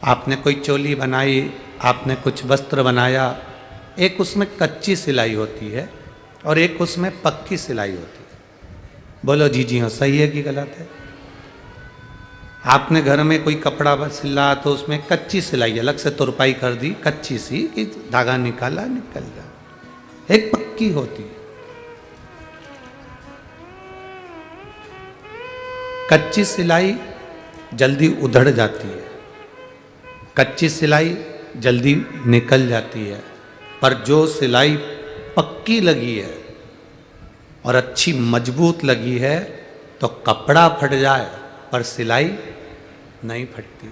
आपने कोई चोली बनाई, आपने कुछ वस्त्र बनाया, एक उसमें कच्ची सिलाई होती है और एक उसमें पक्की सिलाई होती है। बोलो जी हाँ, सही है कि गलत है? आपने घर में कोई कपड़ा सिला तो उसमें कच्ची सिलाई अलग से तुरपाई कर दी, कच्ची सी कि धागा निकाला निकल गया। एक पक्की होती है। कच्ची सिलाई जल्दी उधड़ जाती है, कच्ची सिलाई जल्दी निकल जाती है, पर जो सिलाई पक्की लगी है और अच्छी मजबूत लगी है तो कपड़ा फट जाए पर सिलाई नहीं फटती।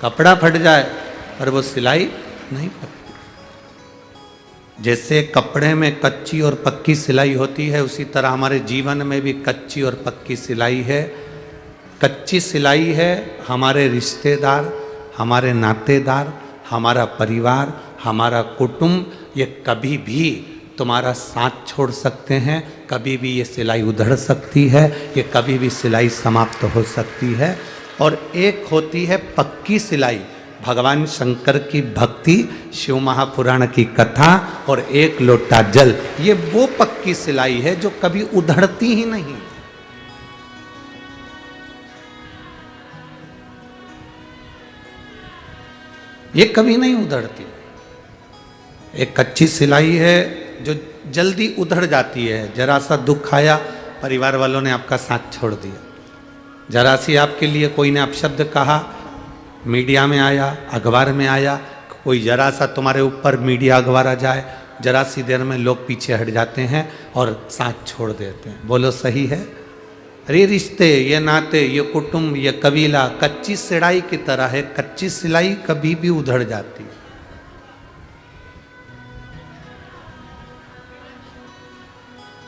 कपड़ा फट जाए पर वो सिलाई नहीं फटती। जैसे कपड़े में कच्ची और पक्की सिलाई होती है, उसी तरह हमारे जीवन में भी कच्ची और पक्की सिलाई है। कच्ची सिलाई है हमारे रिश्तेदार, हमारे नातेदार, हमारा परिवार, हमारा कुटुंब, ये कभी भी तुम्हारा साथ छोड़ सकते हैं, कभी भी ये सिलाई उधड़ सकती है, ये कभी भी सिलाई समाप्त हो सकती है। और एक होती है पक्की सिलाई, भगवान शंकर की भक्ति, शिव महापुराण की कथा और एक लोटा जल, ये वो पक्की सिलाई है जो कभी उधड़ती ही नहीं। ये कभी नहीं उधड़ती। एक कच्ची सिलाई है जो जल्दी उधड़ जाती है। जरा सा दुख आया, परिवार वालों ने आपका साथ छोड़ दिया। जरा सी आपके लिए कोई ने अपशब्द कहा, मीडिया में आया, अखबार में आया, कोई जरा सा तुम्हारे ऊपर मीडिया अखबार आ जाए, जरा सी देर में लोग पीछे हट जाते हैं और साथ छोड़ देते हैं। बोलो सही है? अरे रिश्ते, ये नाते, ये कुटुंब, ये कबीला कच्ची सिलाई की तरह है। कच्ची सिलाई कभी भी उधड़ जाती है।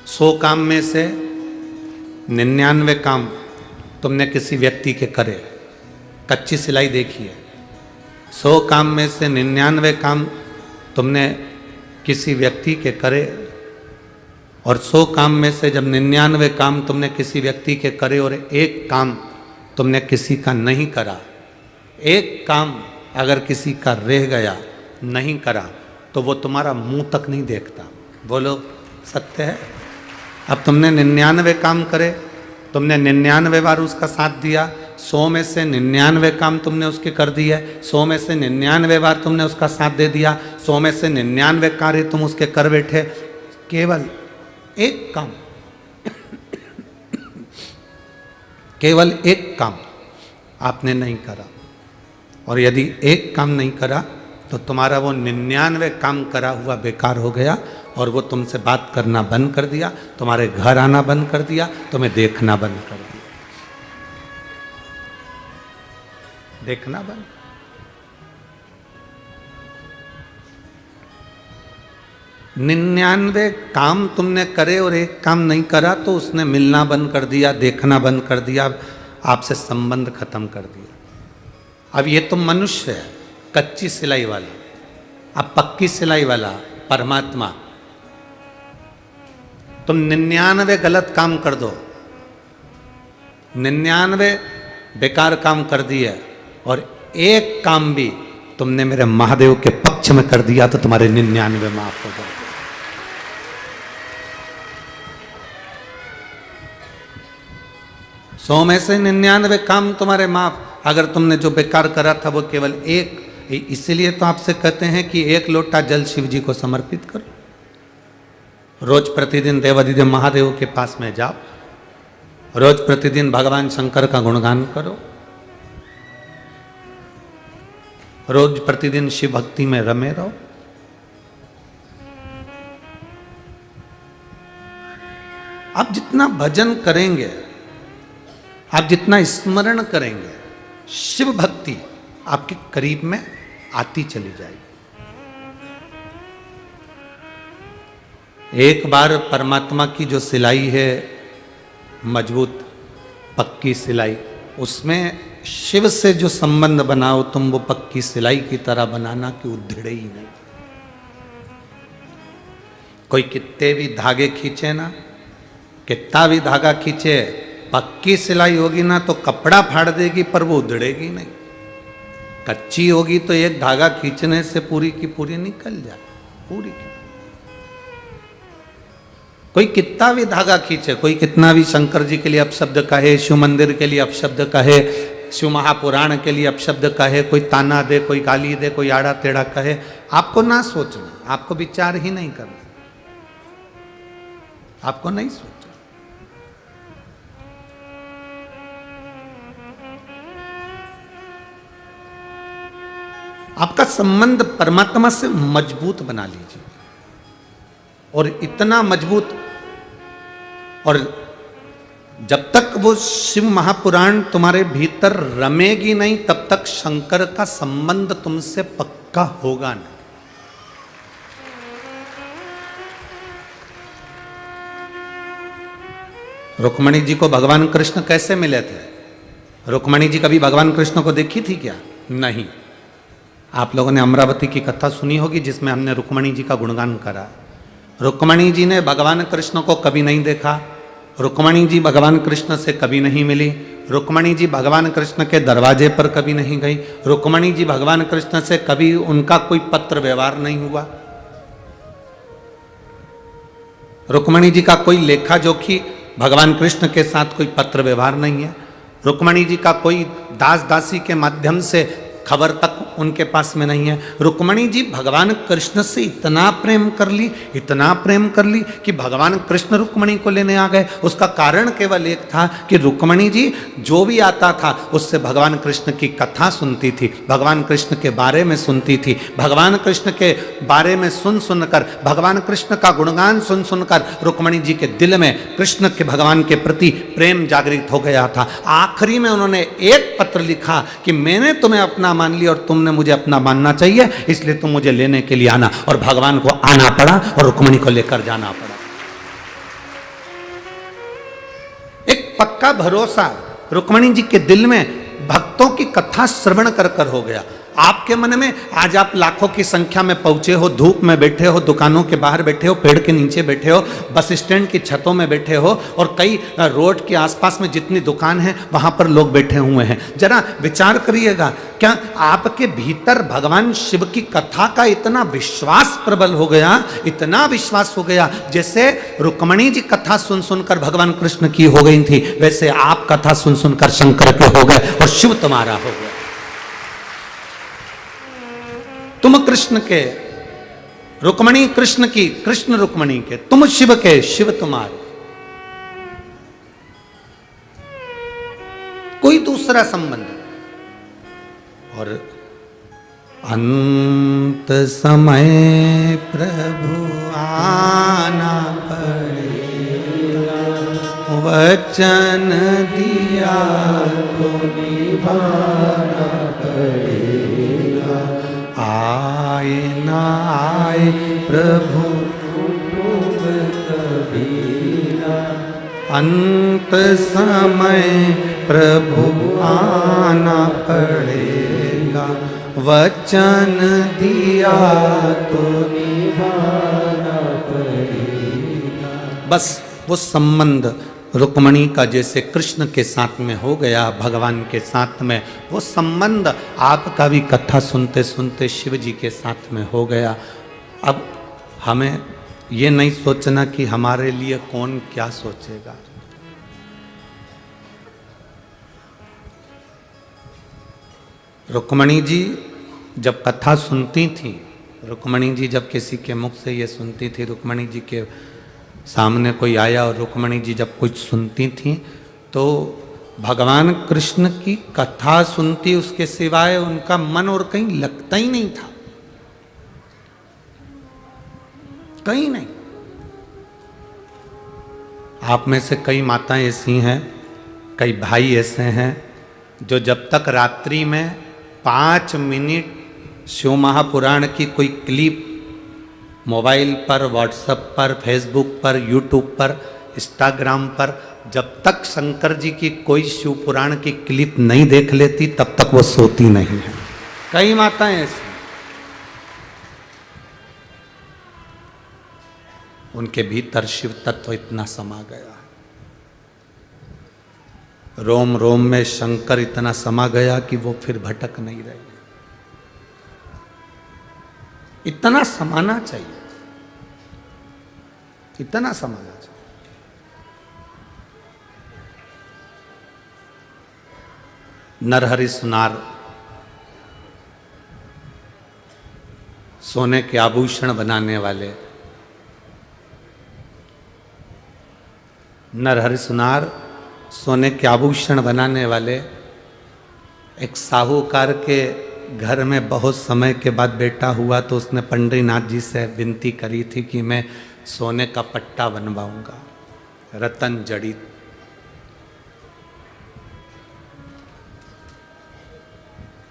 100 काम में से 99 काम तुमने किसी व्यक्ति के करे, कच्ची सिलाई देखी है। 100 काम में से 99 काम तुमने किसी व्यक्ति के करे, और 100 काम में से जब 99 काम तुमने किसी व्यक्ति के करे और एक काम तुमने किसी का नहीं करा, एक काम अगर किसी का रह गया, नहीं करा, तो वो तुम्हारा मुंह तक नहीं देखता। बोलो सत्य है? अब तुमने 99 काम करे, तुमने 99 बार उसका साथ दिया, 100 में से 99 काम तुमने उसके कर दिए, 100 में से 99 बार तुमने उसका साथ दे दिया, 100 में से 99 कार्य तुम उसके कर बैठे, केवल एक काम, केवल एक काम आपने नहीं करा। और यदि एक काम नहीं करा तो तुम्हारा वो 99 काम करा हुआ बेकार हो गया, और वो तुमसे बात करना बंद कर दिया, तुम्हारे घर आना बंद कर दिया, तुम्हें देखना बंद कर दिया। देखना बंद। निन्यानवे काम तुमने करे और एक काम नहीं करा तो उसने मिलना बंद कर दिया, देखना बंद कर दिया, आपसे संबंध खत्म कर दिया। अब ये तो मनुष्य है, कच्ची सिलाई वाला। अब पक्की सिलाई वाला परमात्मा। तुम 99 गलत काम कर दो, 99 बेकार काम कर दिए, और एक काम भी तुमने मेरे महादेव के पक्ष में कर दिया तो तुम्हारे 99 माफ हो जाए। 100 में से 99 काम तुम्हारे माफ, अगर तुमने जो बेकार करा था वो केवल एक। इसीलिए तो आपसे कहते हैं कि एक लोटा जल शिव जी को समर्पित करो। रोज प्रतिदिन देवाधिदेव महादेव के पास में जाओ, रोज प्रतिदिन भगवान शंकर का गुणगान करो, रोज प्रतिदिन शिव भक्ति में रमे रहो। आप जितना भजन करेंगे, आप जितना स्मरण करेंगे, शिव भक्ति आपके करीब में आती चली जाएगी। एक बार परमात्मा की जो सिलाई है, मजबूत पक्की सिलाई, उसमें शिव से जो संबंध बनाओ तुम, वो पक्की सिलाई की तरह बनाना कि उधड़े ही नहीं। कोई कितने भी धागे खींचे ना, कितना भी धागा खींचे, पक्की सिलाई होगी ना तो कपड़ा फाड़ देगी पर वो उधड़ेगी नहीं। कच्ची होगी तो एक धागा खींचने से पूरी की पूरी निकल जाए, पूरी की। कोई कितना भी धागा खींचे, कोई कितना भी शंकर जी के लिए अपशब्द कहे, शिव मंदिर के लिए अपशब्द कहे, शिव महापुराण के लिए अपशब्द कहे, कोई ताना दे, कोई गाली दे, कोई आड़ा टेढ़ा कहे, आपको ना सोचना, आपको विचार ही नहीं करना, आपको नहीं सोचना। आपका संबंध परमात्मा से मजबूत बना लीजिए, और इतना मजबूत, और जब तक वो शिव महापुराण तुम्हारे भीतर रमेगी नहीं तब तक शंकर का संबंध तुमसे पक्का होगा नहीं। रुक्मणी जी को भगवान कृष्ण कैसे मिले थे? रुक्मणी जी कभी भगवान कृष्ण को देखी थी क्या? नहीं। आप लोगों ने अमरावती की कथा सुनी होगी जिसमें हमने रुक्मणी जी का गुणगान करा। रुक्मणी जी ने भगवान कृष्ण को कभी नहीं देखा, रुक्मणी जी भगवान कृष्ण से कभी नहीं मिली, रुक्मणी जी भगवान कृष्ण के दरवाजे पर कभी नहीं गई, रुक्मणी जी भगवान कृष्ण से कभी उनका कोई पत्र व्यवहार नहीं हुआ, रुक्मणी जी का कोई लेखा जोखी भगवान कृष्ण के साथ कोई पत्र व्यवहार नहीं है, रुक्मणी जी का कोई दास दासी के माध्यम से खबर तक उनके पास में नहीं है। रुक्मणी जी भगवान कृष्ण से इतना प्रेम कर ली, इतना प्रेम कर ली कि भगवान कृष्ण रुक्मणी को लेने आ गए। उसका कारण केवल एक था कि रुक्मणी जी जो भी आता था उससे भगवान कृष्ण की कथा सुनती थी, भगवान कृष्ण के बारे में सुनती थी, भगवान कृष्ण के बारे में सुन सुनकर, भगवान कृष्ण का गुणगान सुन सुनकर रुक्मणी जी के दिल में कृष्ण के भगवान के प्रति प्रेम जागृत हो गया था। आखिरी में उन्होंने एक पत्र लिखा कि मैंने तुम्हें अपना मान लिया और तुमने मुझे अपना मानना चाहिए, इसलिए तुम मुझे लेने के लिए आना। और भगवान को आना पड़ा और रुक्मणी को लेकर जाना पड़ा। एक पक्का भरोसा रुक्मणी जी के दिल में भक्तों की कथा श्रवण कर कर हो गया। आपके मन में आज आप लाखों की संख्या में पहुंचे हो, धूप में बैठे हो, दुकानों के बाहर बैठे हो, पेड़ के नीचे बैठे हो, बस स्टैंड की छतों में बैठे हो, और कई रोड के आसपास में जितनी दुकान है वहां पर लोग बैठे हुए हैं। जरा विचार करिएगा, क्या आपके भीतर भगवान शिव की कथा का इतना विश्वास प्रबल हो गया, इतना विश्वास हो गया, जैसे रुक्मणी जी कथा सुन सुनकर भगवान कृष्ण की हो गई थी, वैसे आप कथा सुन सुनकर शंकर के हो गए और शिव तुम्हारा हो गया। तुम कृष्ण के, रुक्मणी कृष्ण की, कृष्ण रुक्मणी के, तुम शिव के, शिव तुम्हारे, कोई दूसरा संबंध। और अंत समय प्रभु आना पड़ेगा, वचन दिया तो निभाना पड़ेगा, आए ना आए प्रभु कबीरा, अंत समय प्रभु आना पड़ेगा, वचन दिया तो निभाना पड़ेगा। बस वो संबंध रुक्मणी का जैसे कृष्ण के साथ में हो गया, भगवान के साथ में, वो संबंध आपका भी कथा सुनते सुनते शिव जी के साथ में हो गया। अब हमें ये नहीं सोचना कि हमारे लिए कौन क्या सोचेगा। रुक्मणी जी जब कथा सुनती थी, रुक्मणी जी जब किसी के मुख से ये सुनती थी, रुक्मणी जी के सामने कोई आया और रुक्मणी जी जब कुछ सुनती थी तो भगवान कृष्ण की कथा सुनती, उसके सिवाय उनका मन और कहीं लगता ही नहीं था, कहीं नहीं। आप में से कई माताएं ऐसी हैं, कई भाई ऐसे हैं जो जब तक रात्रि में 5 मिनट शिव महापुराण की कोई क्लिप मोबाइल पर, व्हाट्सएप पर, फेसबुक पर, यूट्यूब पर, इंस्टाग्राम पर, जब तक शंकर जी की कोई शिव पुराण की क्लिप नहीं देख लेती तब तक वो सोती नहीं है। कई माताएं ऐसी, उनके भीतर शिव तत्व इतना समा गया, रोम रोम में शंकर इतना समा गया कि वो फिर भटक नहीं रहे। इतना समाना चाहिए, इतना समाना चाहिए। नरहरि सुनार सोने के आभूषण बनाने वाले, नरहरि सुनार सोने के आभूषण बनाने वाले एक साहूकार के घर में बहुत समय के बाद बेटा हुआ तो उसने पंडरीनाथ जी से विनती करी थी कि मैं सोने का पट्टा बनवाऊंगा, रतन जड़ित।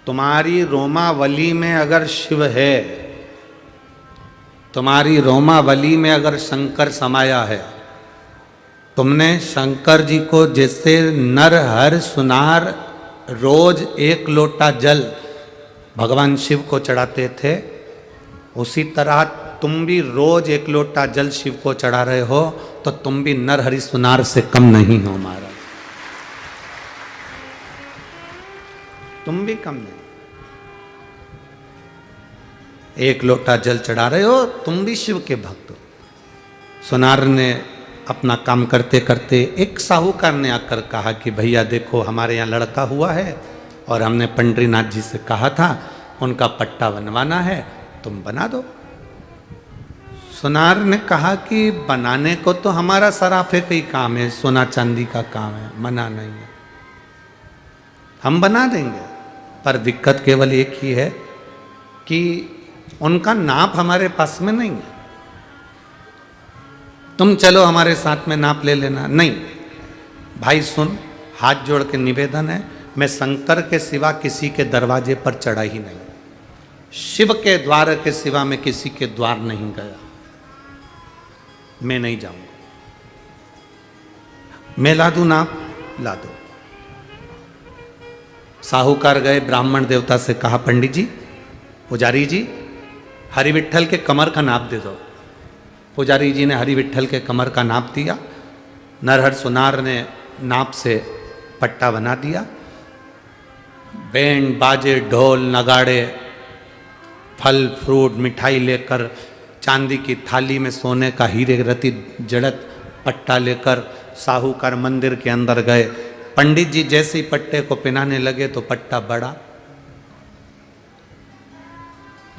तुम्हारी रोमावली में अगर शिव है, तुम्हारी रोमावली में अगर शंकर समाया है, तुमने शंकर जी को जैसे नरहर सुनार रोज 1 लोटा जल भगवान शिव को चढ़ाते थे, उसी तरह तुम भी रोज 1 लोटा जल शिव को चढ़ा रहे हो, तो तुम भी नरहरि सुनार से कम नहीं हो महाराज, तुम भी कम नहीं। 1 लोटा जल चढ़ा रहे हो, तुम भी शिव के भक्त हो। सुनार ने अपना काम करते करते एक साहूकार ने आकर कहा कि भैया देखो हमारे यहाँ लड़का हुआ है और हमने पंडरीनाथ जी से कहा था उनका पट्टा बनवाना है, तुम बना दो। सुनार ने कहा कि बनाने को तो हमारा सराफे का ही काम है, सोना चांदी का काम है, मना नहीं है, हम बना देंगे, पर दिक्कत केवल एक ही है कि उनका नाप हमारे पास में नहीं है, तुम चलो हमारे साथ में नाप ले लेना। नहीं भाई सुन, हाथ जोड़ के निवेदन है, मैं शंकर के सिवा किसी के दरवाजे पर चढ़ा ही नहीं, शिव के द्वार के सिवा मैं किसी के द्वार नहीं गया, मैं नहीं जाऊंगा, मैं ला दूं नाप, ला दो। साहूकार गए, ब्राह्मण देवता से कहा पंडित जी, पुजारी जी हरि विट्ठल के कमर का नाप दे दो। पुजारी जी ने हरि विट्ठल के कमर का नाप दिया, नरहर सुनार ने नाप से पट्टा बना दिया। बैंड बाजे ढोल नगाड़े फल फ्रूट मिठाई लेकर चांदी की थाली में सोने का हीरे रति जड़त पट्टा लेकर साहूकार मंदिर के अंदर गए। पंडित जी जैसे ही पट्टे को पहनाने लगे तो पट्टा बढ़ा,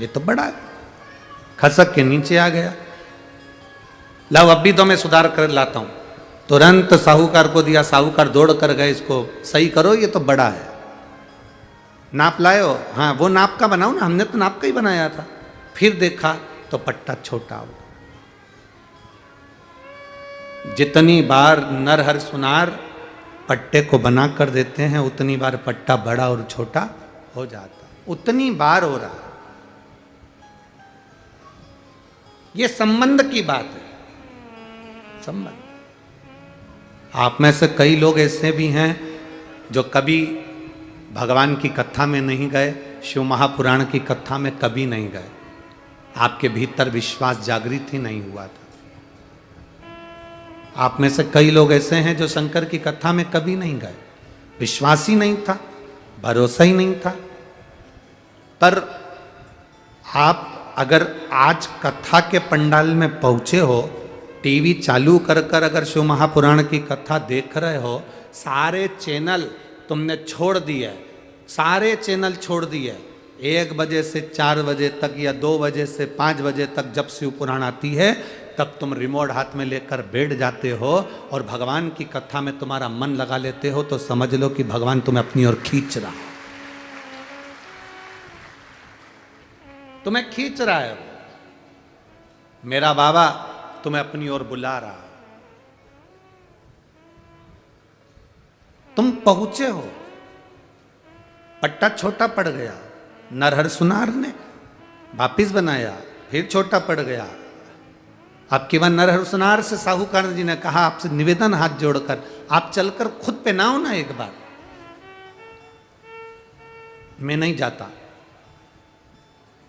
ये तो बड़ा है, खसक के नीचे आ गया। लाओ अब भी तो मैं सुधार कर लाता हूं, तुरंत साहूकार को दिया, साहूकार दौड़ कर गए, इसको सही करो, ये तो बड़ा है। नाप लाए हो? हाँ वो नाप का बनाओ ना, हमने तो नाप का ही बनाया था। फिर देखा तो पट्टा छोटा हो। जितनी बार नरहर सुनार पट्टे को बना कर देते हैं उतनी बार पट्टा बड़ा और छोटा हो जाता, उतनी बार हो रहा। ये संबंध की बात है, संबंध। आप में से कई लोग ऐसे भी हैं जो कभी भगवान की कथा में नहीं गए, शिव महापुराण की कथा में कभी नहीं गए, आपके भीतर विश्वास जागृत ही नहीं हुआ था। आप में से कई लोग ऐसे हैं जो शंकर की कथा में कभी नहीं गए, विश्वास ही नहीं था, भरोसा ही नहीं था। पर आप अगर आज कथा के पंडाल में पहुंचे हो, टीवी चालू कर कर अगर शिव महापुराण की कथा देख रहे हो, सारे चैनल तुमने छोड़ दिए, सारे चैनल छोड़ दिए, 1 बजे से 4 बजे तक या 2 बजे से 5 बजे तक जब शिव पुराण आती है तब तुम रिमोट हाथ में लेकर बैठ जाते हो और भगवान की कथा में तुम्हारा मन लगा लेते हो, तो समझ लो कि भगवान तुम्हें अपनी ओर खींच रहा है, तुम्हें खींच रहा है। मेरा बाबा तुम्हें अपनी ओर बुला रहा, तुम पहुंचे हो। पट्टा छोटा पड़ गया, नरहर सुनार ने वापिस बनाया, फिर छोटा पड़ गया। अब केवल नरहर सुनार से साहूकार जी ने कहा, आपसे निवेदन हाथ जोड़कर आप चलकर खुद पहनाओ ना एक बार। मैं नहीं जाता,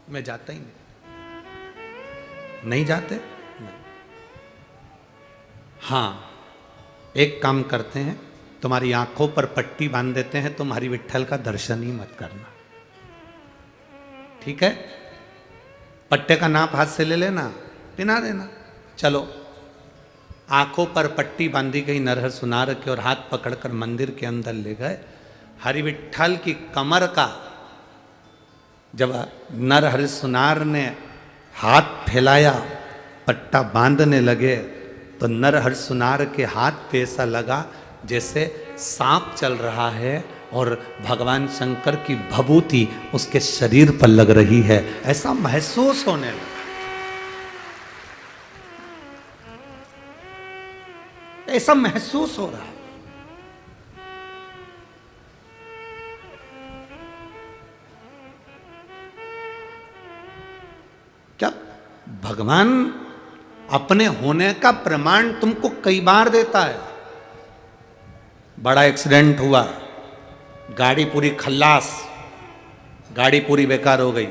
मैं जाता ही नहीं जाते नहीं। हाँ एक काम करते हैं, तुम्हारी आंखों पर पट्टी बांध देते हैं, तुम हरि विट्ठल का दर्शन ही मत करना, ठीक है? पट्टे का नाप हाथ से ले लेना, पिना देना। चलो, आंखों पर पट्टी बांधी गई नरहर सुनार के और हाथ पकड़कर मंदिर के अंदर ले गए। हरि विट्ठल की कमर का जब नरहर सुनार ने हाथ फैलाया, पट्टा बांधने लगे, तो नरहर सुनार के हाथ पे ऐसा लगा जैसे सांप चल रहा है और भगवान शंकर की भभूति उसके शरीर पर लग रही है, ऐसा महसूस होने लगा। ऐसा महसूस हो रहा है। क्या भगवान अपने होने का प्रमाण तुमको कई बार देता है। बड़ा एक्सीडेंट हुआ, गाड़ी पूरी खल्लास, गाड़ी पूरी बेकार हो गई,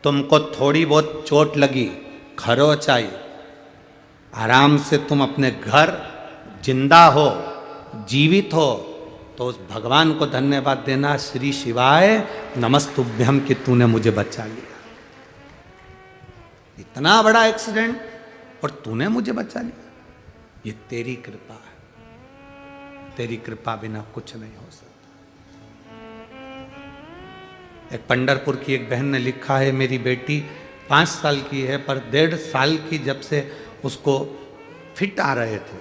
तुमको थोड़ी बहुत चोट लगी, खरोच आई, आराम से तुम अपने घर जिंदा हो, जीवित हो, तो उस भगवान को धन्यवाद देना, श्री शिवाय नमस्तुभ्यम कि तूने मुझे बचा लिया। इतना बड़ा एक्सीडेंट और तूने मुझे बचा लिया, ये तेरी कृपा है। तेरी कृपा बिना कुछ नहीं हो सकता। एक पंढरपुर की एक बहन ने लिखा है, मेरी बेटी 5 साल की है पर 1.5 साल की जब से उसको फिट आ रहे थे।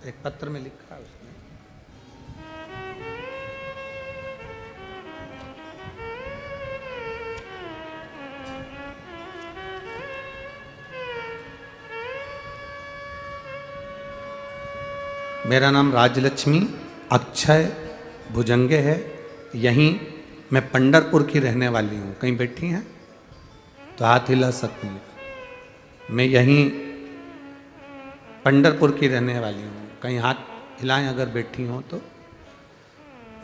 एक पत्र में लिखा है उसने, मेरा नाम राजलक्ष्मी अक्षय भुजंगे है, यहीं मैं पंढरपुर की रहने वाली हूँ। कहीं बैठी हैं तो हाथ हिला सकती हैं। मैं यहीं पंढरपुर की रहने वाली हूँ, कहीं हाथ हिलाएं अगर बैठी हों तो।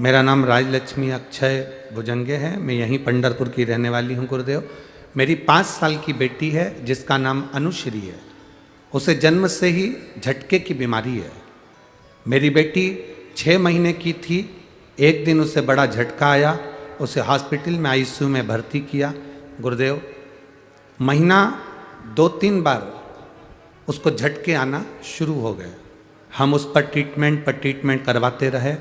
मेरा नाम राजलक्ष्मी अक्षय भुजंगे है, मैं यहीं पंढरपुर की रहने वाली हूँ गुरुदेव। मेरी 5 साल की बेटी है जिसका नाम अनुश्री है। उसे जन्म से ही झटके की बीमारी है। मेरी बेटी 6 महीने की थी, एक दिन उसे बड़ा झटका आया, उसे हॉस्पिटल में आईसीयू में भर्ती किया गुरुदेव। महीना 2-3 बार उसको झटके आना शुरू हो गए। हम उस पर ट्रीटमेंट करवाते रहे।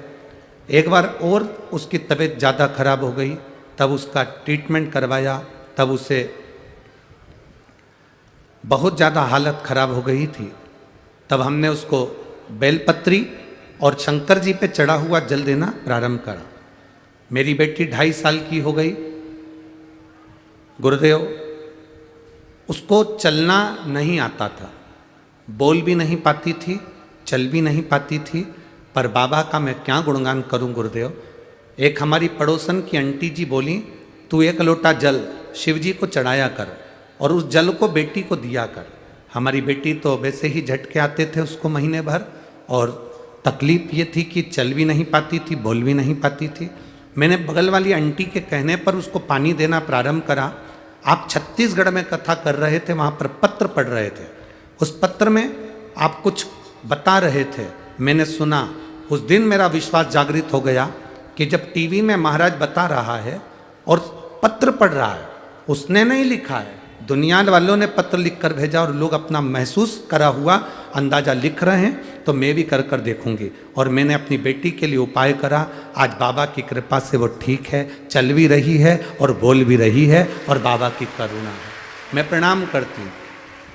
एक बार और उसकी तबीयत ज़्यादा खराब हो गई, तब उसका ट्रीटमेंट करवाया, तब उसे बहुत ज़्यादा हालत खराब हो गई थी। तब हमने उसको बेलपत्री और शंकर जी पे चढ़ा हुआ जल देना प्रारंभ करा। मेरी बेटी 2.5 साल की हो गई गुरुदेव। उसको चलना नहीं आता था, बोल भी नहीं पाती थी, चल भी नहीं पाती थी, पर बाबा का मैं क्या गुणगान करूं गुरुदेव। एक हमारी पड़ोसन की आंटी जी बोली, तू 1 लोटा जल शिव जी को चढ़ाया कर और उस जल को बेटी को दिया कर। हमारी बेटी तो वैसे ही झटके आते थे उसको महीने भर, और तकलीफ ये थी कि चल भी नहीं पाती थी, बोल भी नहीं पाती थी। मैंने बगल वाली आंटी के कहने पर उसको पानी देना प्रारंभ करा। आप छत्तीसगढ़ में कथा कर रहे थे, वहाँ पर पत्र पढ़ रहे थे, उस पत्र में आप कुछ बता रहे थे, मैंने सुना। उस दिन मेरा विश्वास जागृत हो गया कि जब टीवी में महाराज बता रहा है और पत्र पढ़ रहा है, उसने नहीं लिखा है, दुनिया वालों ने पत्र लिख कर भेजा और लोग अपना महसूस करा हुआ अंदाजा लिख रहे हैं, तो मैं भी कर कर देखूंगी। और मैंने अपनी बेटी के लिए उपाय करा। आज बाबा की कृपा से वो ठीक है, चल भी रही है और बोल भी रही है, और बाबा की करुणा है। मैं प्रणाम करती हूँ।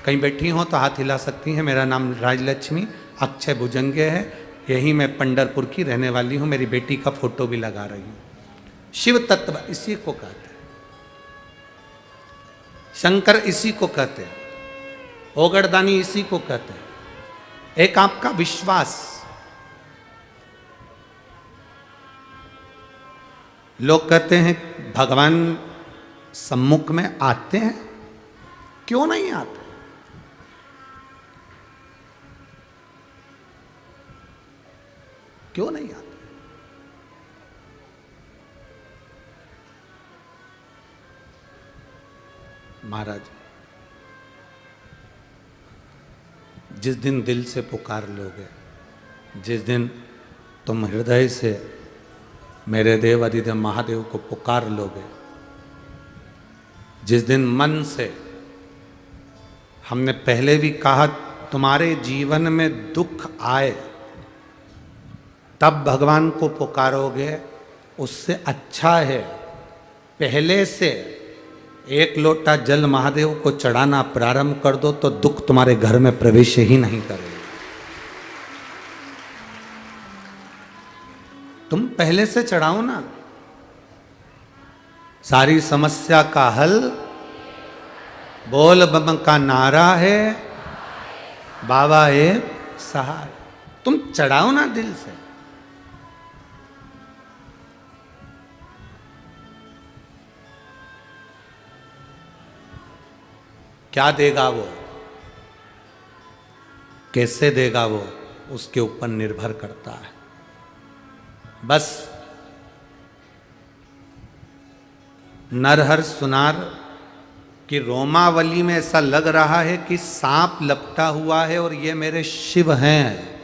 कहीं बैठी हो तो हाथ हिला सकती हैं। मेरा नाम राजलक्ष्मी अक्षय भुजंगे है, यही मैं पंढरपुर की रहने वाली हूँ। मेरी बेटी का फोटो भी लगा रही हूँ। शिव तत्व इसी को कहते हैं, शंकर इसी को कहते हैं, ओगड़दानी इसी को कहते हैं। एक आपका विश्वास, लोग कहते हैं भगवान सम्मुख में आते हैं, क्यों नहीं आते? क्यों नहीं आते? महाराज, जिस दिन दिल से पुकार लोगे, जिस दिन तुम हृदय से मेरे देव अधिदेव महादेव को पुकार लोगे, जिस दिन मन से, हमने पहले भी कहा, तुम्हारे जीवन में दुख आए तब भगवान को पुकारोगे, उससे अच्छा है पहले से एक लोटा जल महादेव को चढ़ाना प्रारंभ कर दो, तो दुख तुम्हारे घर में प्रवेश ही नहीं करेगा। तुम पहले से चढ़ाओ ना। सारी समस्या का हल बोल बम का नारा है, बाबा है सहाय। तुम चढ़ाओ ना दिल से। क्या देगा वो, कैसे देगा वो, उसके ऊपर निर्भर करता है। बस नरहर सुनार की रोमावली में ऐसा लग रहा है कि सांप लपटा हुआ है और ये मेरे शिव हैं।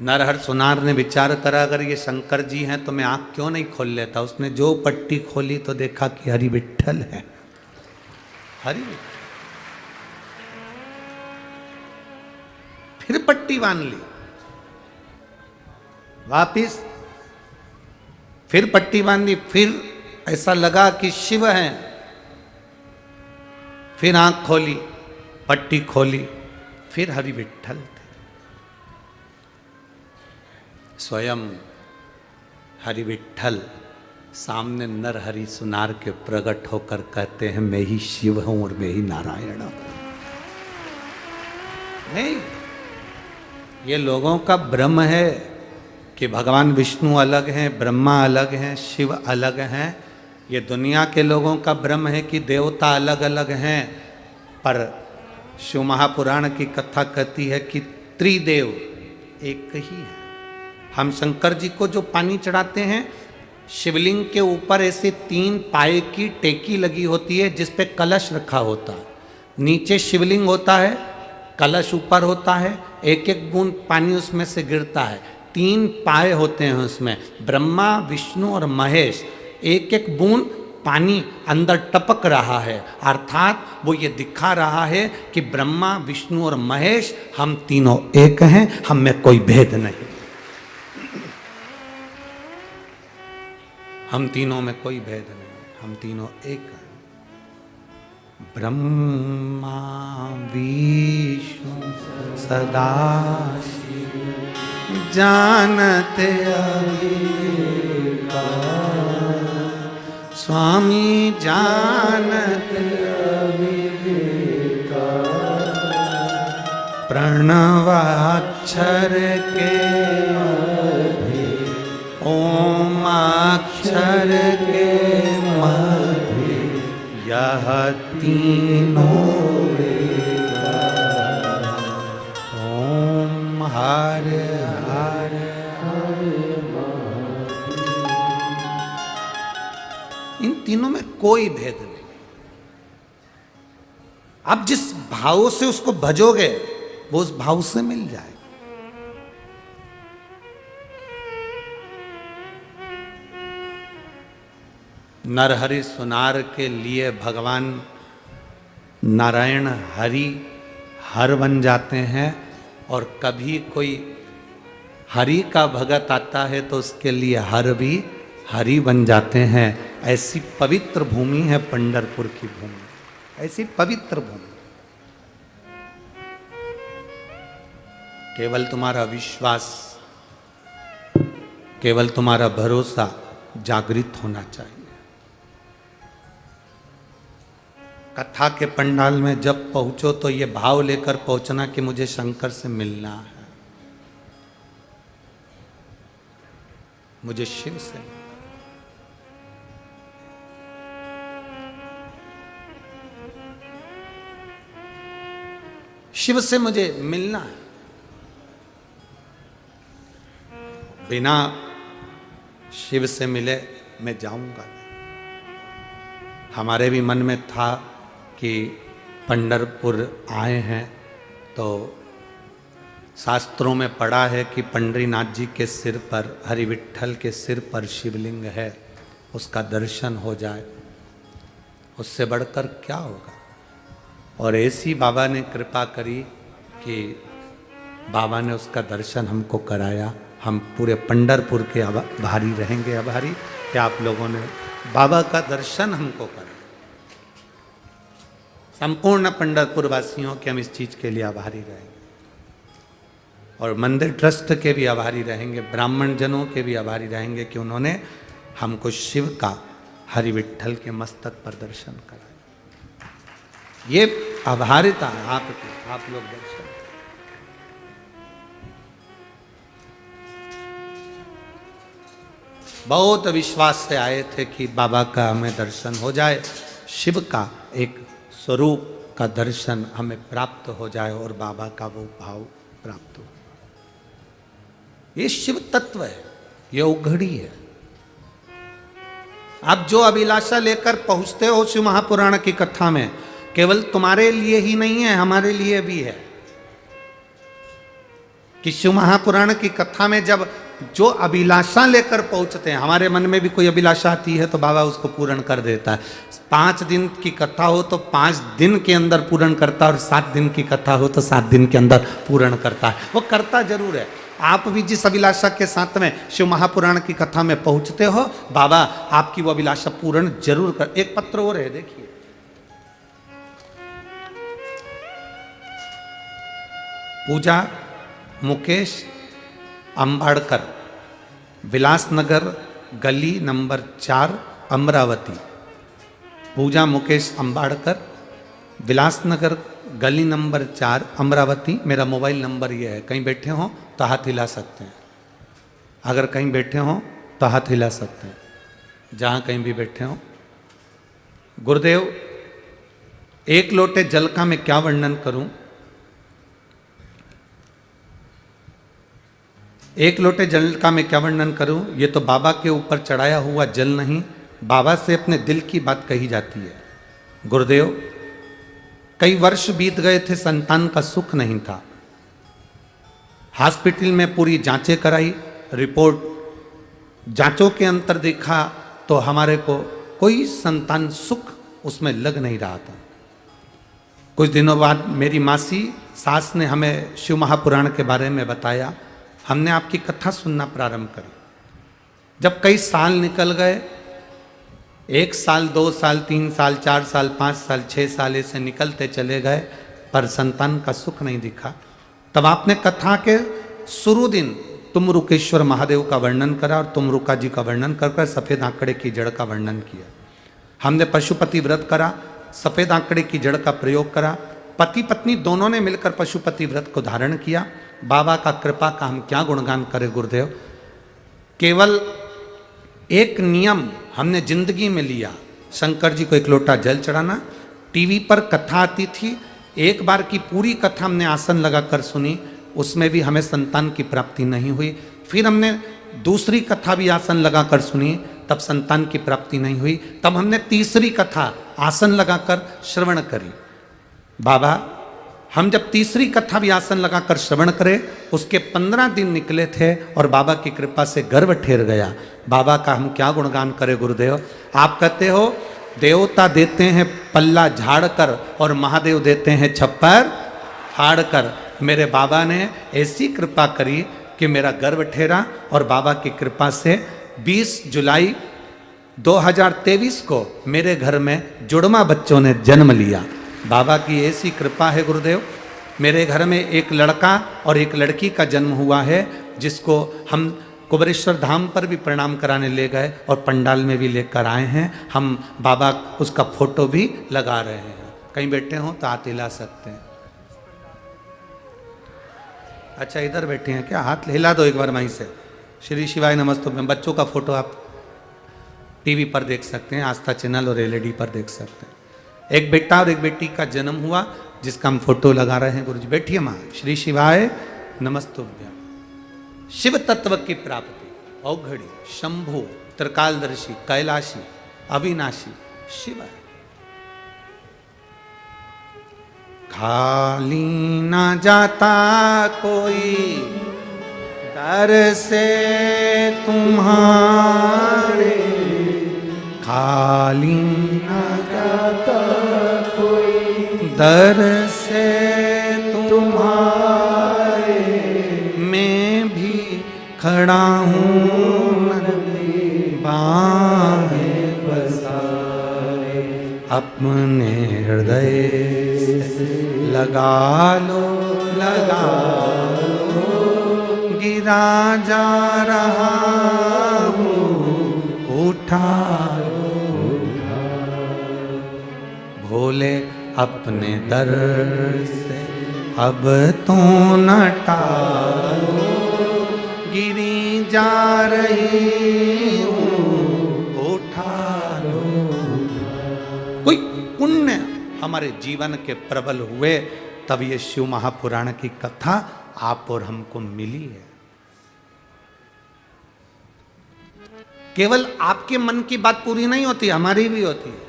नरहर सुनार ने विचार करा, अगर ये शंकर जी हैं तो मैं आंख क्यों नहीं खोल लेता। उसने जो पट्टी खोली तो देखा कि हरि विट्ठल है। हरि फिर पट्टी बांध ली, वापिस फिर पट्टी बांधी, फिर ऐसा लगा कि शिव हैं। फिर आंख खोली, पट्टी खोली, फिर हरि विट्ठल थे। स्वयं हरि विट्ठल सामने नरहरि सुनार के प्रकट होकर कहते हैं, मैं ही शिव हूं और मैं ही नारायण हूं। नहीं, ये लोगों का भ्रम है कि भगवान विष्णु अलग हैं, ब्रह्मा अलग हैं, शिव अलग हैं। ये दुनिया के लोगों का भ्रम है कि देवता अलग अलग हैं। पर शिव महापुराण की कथा कहती है कि त्रिदेव एक ही है। हम शंकर जी को जो पानी चढ़ाते हैं, शिवलिंग के ऊपर ऐसे 3 पाए की टेकी लगी होती है जिस पे कलश रखा होता है। नीचे शिवलिंग होता है, कलश ऊपर होता है, एक एक बूंद पानी उसमें से गिरता है। 3 पाए होते हैं उसमें, ब्रह्मा विष्णु और महेश। एक एक बूंद पानी अंदर टपक रहा है, अर्थात वो ये दिखा रहा है कि ब्रह्मा विष्णु और महेश हम तीनों एक हैं, हम में कोई भेद नहीं। हम तीनों में कोई भेद नहीं, हम तीनों एक हैं। ब्रह्मा विष्णु सदा जानते अविका, स्वामी जानते अविका, प्रणवाक्षर के ओमाक्षर के मध्य यह तीनों ओम हर हर इन तीनों में कोई भेद नहीं। आप जिस भाव से उसको भजोगे वो उस भाव से मिल जाएगा। नरहरि सुनार के लिए भगवान नारायण हरि हर बन जाते हैं, और कभी कोई हरि का भगत आता है तो उसके लिए हर भी हरि बन जाते हैं। ऐसी पवित्र भूमि है पंढरपुर की भूमि, ऐसी पवित्र भूमि। केवल तुम्हारा विश्वास, केवल तुम्हारा भरोसा जागृत होना चाहिए। कथा के पंडाल में जब पहुंचो तो ये भाव लेकर पहुंचना कि मुझे शंकर से मिलना है, मुझे शिव से मिलना। शिव से मुझे मिलना है। बिना शिव से मिले मैं जाऊंगा नहीं। हमारे भी मन में था कि पंढरपुर आए हैं तो शास्त्रों में पढ़ा है कि पंडरीनाथ जी के सिर पर, हरि विट्ठल के सिर पर शिवलिंग है, उसका दर्शन हो जाए। उससे बढ़कर क्या होगा। और ऐसी बाबा ने कृपा करी कि बाबा ने उसका दर्शन हमको कराया। हम पूरे पंढरपुर के आभारी रहेंगे, आभारी कि आप लोगों ने बाबा का दर्शन हमको कराया। संपूर्ण पंढरपुर वासियों के हम इस चीज के लिए आभारी रहेंगे, और मंदिर ट्रस्ट के भी आभारी रहेंगे, ब्राह्मण जनों के भी आभारी रहेंगे कि उन्होंने हमको शिव का, हरि विठ्ठल के मस्तक पर दर्शन कराया। ये आभारिता है आपकी, आप लोग दर्शन। बहुत विश्वास से आए थे कि बाबा का हमें दर्शन हो जाए, शिव का एक स्वरूप का दर्शन हमें प्राप्त हो जाए और बाबा का वो भाव प्राप्त हो। ये शिव तत्व है, ये उघड़ी है। आप जो अभिलाषा लेकर पहुंचते हो शिव महापुराण की कथा में, केवल तुम्हारे लिए ही नहीं है, हमारे लिए भी है। कि शिव महापुराण की कथा में जब जो अभिलाषा लेकर पहुंचते हैं, हमारे मन में भी कोई अभिलाषा आती है तो बाबा उसको पूर्ण कर देता है। 5 दिन की कथा हो तो 5 दिन के अंदर पूर्ण करता है, और 7 दिन की कथा हो तो 7 दिन के अंदर पूर्ण करता है। वो करता जरूर है। आप भी जिस अभिलाषा के साथ में शिव महापुराण की कथा में पहुंचते हो, बाबा आपकी वो अभिलाषा पूर्ण जरूर कर। एक पत्र और है, देखिए। पूजा मुकेश अंबाड़कर, विलासनगर गली नंबर 4 अमरावती। पूजा मुकेश अंबाड़कर, विलासनगर गली नंबर 4 अमरावती। मेरा मोबाइल नंबर ये है। कहीं बैठे हो तो हाथ हिला सकते हैं, अगर कहीं बैठे हो तो हाथ हिला सकते हैं, जहाँ कहीं भी बैठे हो। गुरुदेव, एक लोटे जल का मैं क्या वर्णन करूं। एक लोटे जल का मैं क्या वर्णन करूं। ये तो बाबा के ऊपर चढ़ाया हुआ जल नहीं, बाबा से अपने दिल की बात कही जाती है। गुरुदेव, कई वर्ष बीत गए थे, संतान का सुख नहीं था। हॉस्पिटल में पूरी जांचें कराई, रिपोर्ट जांचों के अंतर देखा तो हमारे को कोई संतान सुख उसमें लग नहीं रहा था। कुछ दिनों बाद मेरी मासी सास ने हमें शिव महापुराण के बारे में बताया। हमने आपकी कथा सुनना प्रारंभ करी। जब कई साल निकल गए, 1 साल, 2 साल, 3 साल, 4 साल, 5 साल, 6 साल ऐसे निकलते चले गए, पर संतान का सुख नहीं दिखा। तब आपने कथा के शुरू दिन तुमरुकेश्वर महादेव का वर्णन करा और तुमरुका जी का वर्णन कर सफेद आंकड़े की जड़ का वर्णन किया। हमने पशुपति व्रत करा, सफेद आंकड़े की जड़ का प्रयोग करा। पति पत्नी दोनों ने मिलकर पशुपति व्रत को धारण किया। बाबा का कृपा का हम क्या गुणगान करें गुरुदेव। केवल एक नियम हमने जिंदगी में लिया, शंकर जी को 1 लोटा जल चढ़ाना। टीवी पर कथा आती थी, एक बार की पूरी कथा हमने आसन लगाकर सुनी, उसमें भी हमें संतान की प्राप्ति नहीं हुई। फिर हमने दूसरी कथा भी आसन लगाकर सुनी, तब संतान की प्राप्ति नहीं हुई। तब हमने तीसरी कथा आसन लगाकर श्रवण करी। बाबा, हम जब तीसरी कथा भी आसन लगाकर श्रवण करें, उसके 15 दिन निकले थे और बाबा की कृपा से गर्भ ठेर गया। बाबा का हम क्या गुणगान करें गुरुदेव। आप कहते हो देवता देते हैं पल्ला झाड़ कर और महादेव देते हैं छप्पर फाड़ कर। मेरे बाबा ने ऐसी कृपा करी कि मेरा गर्भ ठेरा, और बाबा की कृपा से 20 जुलाई 2023 को मेरे घर में जुड़वा बच्चों ने जन्म लिया। बाबा की ऐसी कृपा है गुरुदेव। मेरे घर में एक लड़का और एक लड़की का जन्म हुआ है, जिसको हम कुबरेश्वर धाम पर भी प्रणाम कराने ले गए और पंडाल में भी लेकर आए हैं। हम बाबा उसका फोटो भी लगा रहे हैं। कहीं बैठे हो तो हाथ हिला सकते हैं। अच्छा, इधर बैठे हैं क्या? हाथ हिला दो एक बार वहीं से। श्री शिवाय नमस्तुभ्यम। बच्चों का फोटो आप टीवी पर देख सकते हैं, आस्था चैनल और एलईडी पर देख सकते हैं। एक बेटा और एक बेटी का जन्म हुआ, जिसका हम फोटो लगा रहे हैं। गुरु जी बैठिए माँ। श्री शिवाय नमस्तुभ्यम। शिव तत्व की प्राप्ति, औघड़ी, शंभु, त्रिकालदर्शी, कैलाशी, अविनाशी शिव है। खाली ना जाता कोई दर से तुम्हारे, खाली न जाता कोई, दर से तुम्हारे मैं भी खड़ा हूँ, बाहें बसाए अपने हृदय से लगा लो, लगा लो, गिरा जा रहा हूँ, उठा लो, भोले अपने दर से अब तो न टालो, गिरी जा रही हूँ, उठा लो। कोई पुण्य हमारे जीवन के प्रबल हुए तब ये शिव महापुराण की कथा आप और हमको मिली है। केवल आपके मन की बात पूरी नहीं होती, हमारी भी होती है।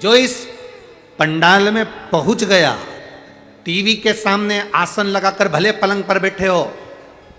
जो इस पंडाल में पहुंच गया, टीवी के सामने आसन लगाकर भले पलंग पर बैठे हो,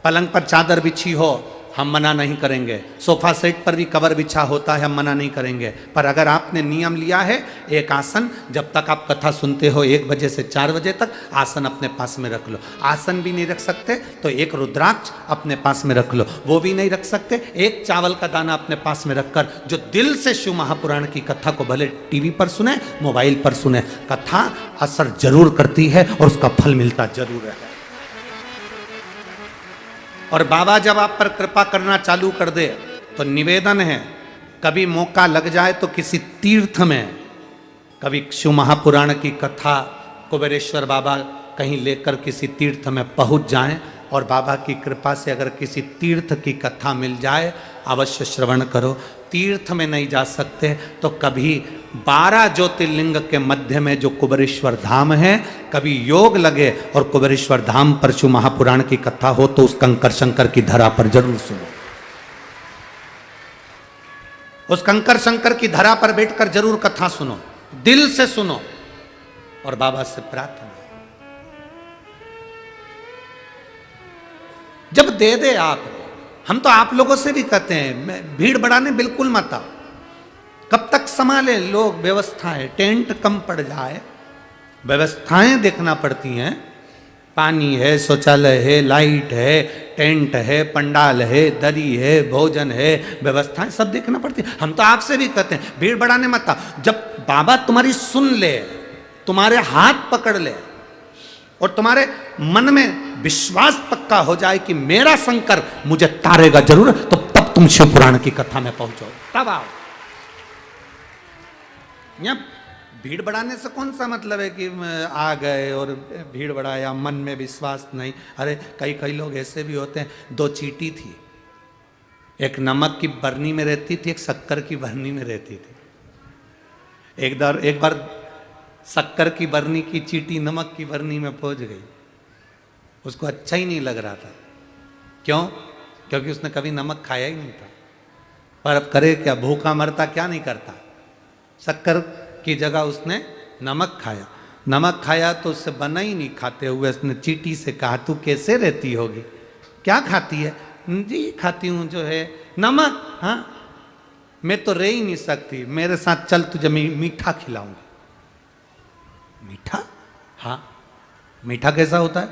पलंग पर चादर बिछी हो, हम मना नहीं करेंगे। सोफा सेट पर भी कवर बिछा होता है, हम मना नहीं करेंगे। पर अगर आपने नियम लिया है एक आसन, जब तक आप कथा सुनते हो 1 बजे से 4 बजे तक आसन अपने पास में रख लो। आसन भी नहीं रख सकते तो एक रुद्राक्ष अपने पास में रख लो, वो भी नहीं रख सकते एक चावल का दाना अपने पास में रखकर जो दिल से शिव महापुराण की कथा को भले टीवी पर सुने, मोबाइल पर सुने, कथा असर जरूर करती है और उसका फल मिलता जरूर है। और बाबा जब आप पर कृपा करना चालू कर दे तो निवेदन है, कभी मौका लग जाए तो किसी तीर्थ में, कभी शिव महापुराण की कथा कुबेरेश्वर बाबा कहीं लेकर किसी तीर्थ में पहुंच जाएं और बाबा की कृपा से अगर किसी तीर्थ की कथा मिल जाए अवश्य श्रवण करो। तीर्थ में नहीं जा सकते तो कभी 12 ज्योतिर्लिंग के मध्य में जो कुबेरेश्वर धाम है, कभी योग लगे और कुबेरेश्वर धाम पर शिव महापुराण की कथा हो तो उस कंकर शंकर की धरा पर जरूर सुनो। उस कंकर शंकर की धरा पर बैठकर जरूर कथा सुनो, दिल से सुनो और बाबा से प्रार्थना। जब दे दे आप, हम तो आप लोगों से भी कहते हैं भीड़ बढ़ाने बिल्कुल मत आओ। कब तक संभाले लोग व्यवस्थाएं, टेंट कम पड़ जाए, व्यवस्थाएं देखना पड़ती हैं। पानी है, शौचालय है, लाइट है, टेंट है, पंडाल है, दरी है, भोजन है, व्यवस्थाएं सब देखना पड़ती है। हम तो आपसे भी कहते हैं भीड़ बढ़ाने मत आओ। जब बाबा तुम्हारी सुन ले, तुम्हारे हाथ पकड़ ले और तुम्हारे मन में विश्वास पक्का हो जाए कि मेरा शंकर मुझे तारेगा जरूर, तो तब तुम शिव पुराण की कथा में पहुंचो, तब आओ। यहाँ भीड़ बढ़ाने से कौन सा मतलब है कि आ गए और भीड़ बढ़ाया, मन में विश्वास नहीं। अरे कई लोग ऐसे भी होते हैं, 2 चींटी थी, एक नमक की बरनी में रहती थी, एक शक्कर की बरनी में रहती थी। एक बार शक्कर की बरनी की चींटी नमक की बरनी में पहुंच गई। उसको अच्छा ही नहीं लग रहा था। क्यों? क्योंकि उसने कभी नमक खाया ही नहीं था। पर अब करे क्या, भूखा मरता क्या नहीं करता। शक्कर की जगह उसने नमक खाया। नमक खाया तो उससे बना ही नहीं। खाते हुए उसने चींटी से कहा, तू कैसे रहती होगी, क्या खाती है? जी खाती हूँ जो है नमक। हाँ, मैं तो रह ही नहीं सकती, मेरे साथ चल, तुझे मीठा खिलाऊंगी। मीठा? हाँ, मीठा कैसा होता है?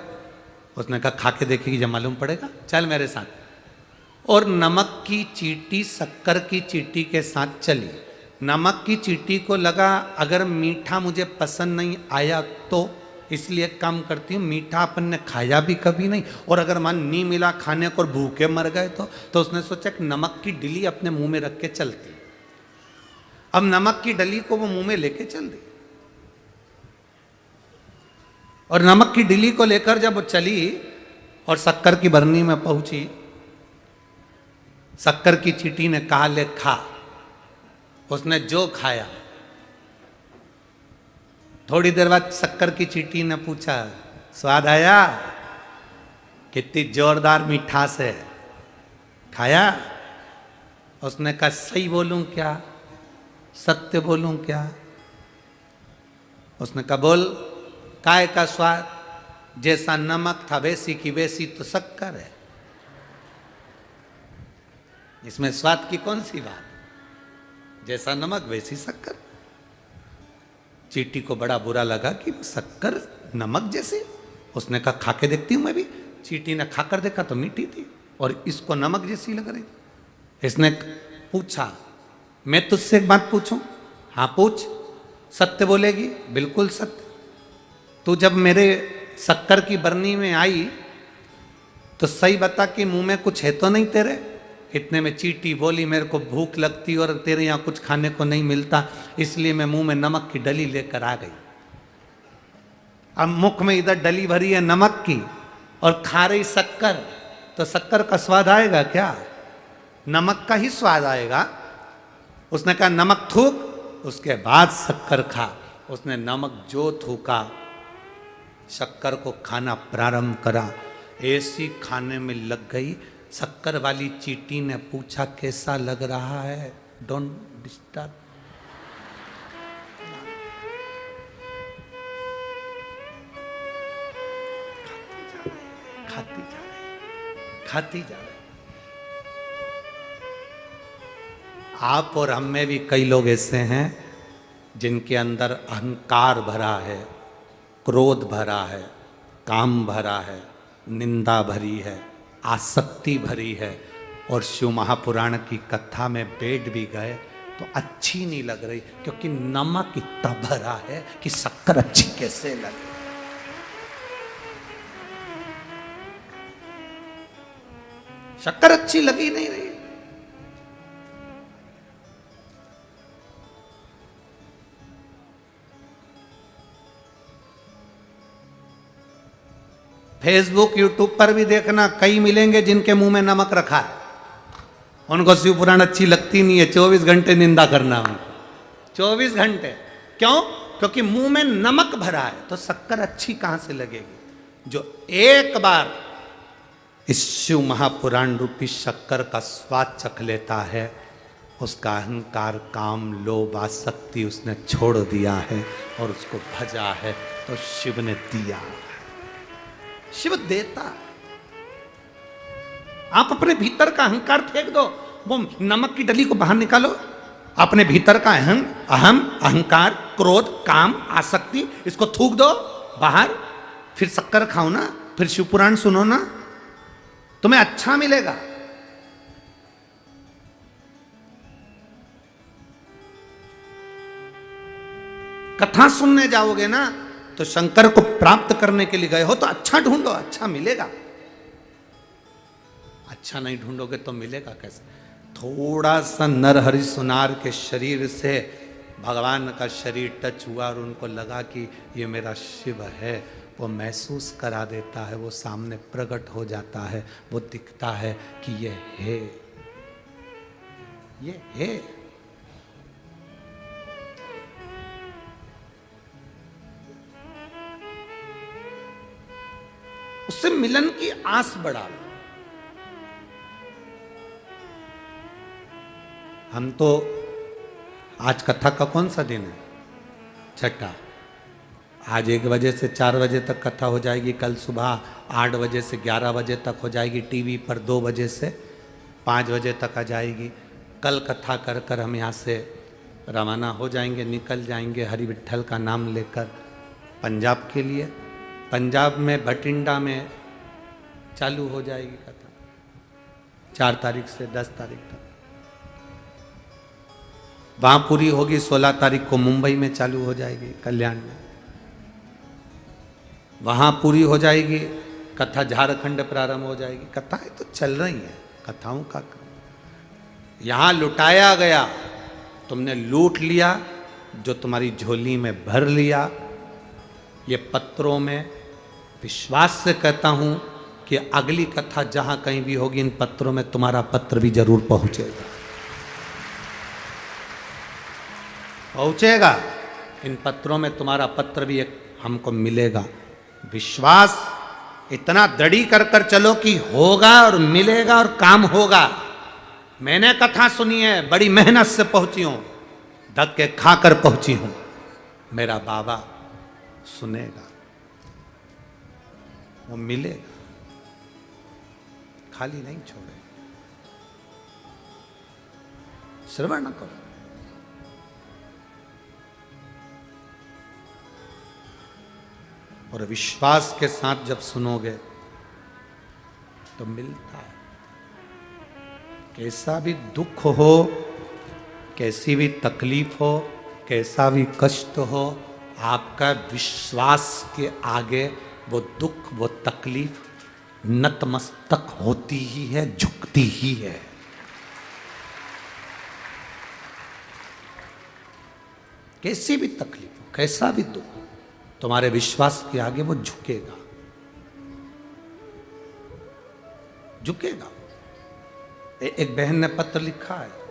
उसने कहा खा के देखेगी जब मालूम पड़ेगा, चल मेरे साथ। और नमक की चींटी शक्कर की चींटी के साथ चली। नमक की चींटी को लगा अगर मीठा मुझे पसंद नहीं आया तो इसलिए काम करती हूँ, मीठा अपन ने खाया भी कभी नहीं, और अगर मन नहीं मिला खाने को और भूखे मर गए तो उसने सोचा कि नमक की डली अपने मुंह में रख के चलती। अब नमक की डली को वो मुंह में लेके चल दी और नमक की डली को लेकर जब वो चली और शक्कर की बरनी में पहुंची, शक्कर की चींटी ने कहा ले खा। उसने जो खाया, थोड़ी देर बाद शक्कर की चींटी ने पूछा स्वाद आया? कितनी जोरदार मिठास है, खाया? उसने कहा सही बोलूं क्या, सत्य बोलूं क्या? उसने कहा बोल। काय का स्वाद? जैसा नमक था वैसी की वैसी तो शक्कर है, इसमें स्वाद की कौन सी बात? जैसा नमक वैसी शक्कर। चींटी को बड़ा बुरा लगा कि शक्कर नमक जैसी। उसने कहा खा के देखती हूं मैं भी। चींटी ने खाकर देखा तो मीठी थी और इसको नमक जैसी लग रही। इसने पूछा मैं तुझसे एक बात पूछूं? हाँ पूछ। सत्य बोलेगी? बिल्कुल सत्य। तू जब मेरे शक्कर की बरनी में आई तो सही बता कि मुंह में कुछ है तो नहीं तेरे? इतने में चींटी बोली मेरे को भूख लगती और तेरे यहाँ कुछ खाने को नहीं मिलता, इसलिए मैं मुंह में नमक की डली लेकर आ गई। अब मुख में इधर डली भरी है नमक की और खा रही शक्कर, तो शक्कर का स्वाद आएगा क्या? नमक का ही स्वाद आएगा। उसने कहा नमक थूक, उसके बाद शक्कर खा। उसने नमक जो थूका, शक्कर को खाना प्रारंभ करा। ऐसी खाने में लग गई। शक्कर वाली चींटी ने पूछा कैसा लग रहा है? Don't disturb. खाती जा रही, खाती जा रही। आप और हम में भी कई लोग ऐसे हैं जिनके अंदर अहंकार भरा है, क्रोध भरा है, काम भरा है, निंदा भरी है, आसक्ति भरी है, और शिव महापुराण की कथा में बैठ भी गए तो अच्छी नहीं लग रही, क्योंकि नमक इतना भरा है कि शक्कर अच्छी कैसे लगे। शक्कर अच्छी लगी नहीं रही। फेसबुक यूट्यूब पर भी देखना, कई मिलेंगे जिनके मुंह में नमक रखा है, उनको शिव पुराण अच्छी लगती नहीं है। 24 घंटे निंदा करना उनको, 24 घंटे। क्यों? क्योंकि मुंह में नमक भरा है, तो शक्कर अच्छी कहां से लगेगी? जो एक बार इस शिव महापुराण रूपी शक्कर का स्वाद चख लेता है, उसका अहंकार, काम, लोभ, आसक्ति उसने छोड़ दिया है और उसको भजा है, तो शिव ने दिया। शिव देता। आप अपने भीतर का अहंकार फेंक दो, वो नमक की डली को बाहर निकालो। अपने भीतर का अहम, अहंकार, क्रोध, काम, आसक्ति, इसको थूक दो बाहर। फिर शक्कर खाओ ना, फिर शिव पुराण सुनो ना, तुम्हें अच्छा मिलेगा। कथा सुनने जाओगे ना तो शंकर को प्राप्त करने के लिए गए हो तो अच्छा ढूंढो, अच्छा मिलेगा। अच्छा नहीं ढूंढोगे तो मिलेगा कैसे? थोड़ा सा नरहरि सुनार के शरीर से भगवान का शरीर टच हुआ और उनको लगा कि ये मेरा शिव है, वो महसूस करा देता है, वो सामने प्रकट हो जाता है, वो दिखता है कि ये है, ये है। उससे मिलन की आस बढ़ा लो। हम तो आज कथा का कौन सा दिन है? छठा। आज 1 बजे से 4 बजे तक कथा हो जाएगी, कल सुबह 8 बजे से 11 बजे तक हो जाएगी, टीवी पर 2 बजे से 5 बजे तक आ जाएगी। कल कथा कर कर हम यहाँ से रवाना हो जाएंगे, निकल जाएंगे हरि विट्ठल का नाम लेकर पंजाब के लिए। पंजाब में भटिंडा में चालू हो जाएगी कथा 4 तारीख से 10 तारीख तक। वहां पूरी होगी 16 तारीख को मुंबई में चालू हो जाएगी, कल्याण में। वहां पूरी हो जाएगी कथा, झारखंड प्रारंभ हो जाएगी। कथाएं तो चल रही हैं, कथाओं का क्रम। यहां लुटाया गया, तुमने लूट लिया, जो तुम्हारी झोली में भर लिया। ये पत्रों में विश्वास से कहता हूं कि अगली कथा जहां कहीं भी होगी, इन पत्रों में तुम्हारा पत्र भी जरूर पहुंचेगा, पहुंचेगा। इन पत्रों में तुम्हारा पत्र भी एक हमको मिलेगा। विश्वास इतना दृढ़ कर कर चलो कि होगा और मिलेगा और काम होगा। मैंने कथा सुनी है, बड़ी मेहनत से पहुंची हूं, धक्के खाकर पहुंची हूं। मेरा बाबा सुनेगा, वो मिलेगा, खाली नहीं छोड़ेगा। श्रवण करो, और विश्वास के साथ जब सुनोगे तो मिलता है। कैसा भी दुख हो, कैसी भी तकलीफ हो, कैसा भी कष्ट हो, आपका विश्वास के आगे वो दुख, वो तकलीफ नतमस्तक होती ही है, झुकती ही है। कैसी भी तकलीफ हो, कैसा भी दुख हो, तुम्हारे विश्वास के आगे वो झुकेगा, झुकेगा। एक बहन ने पत्र लिखा है,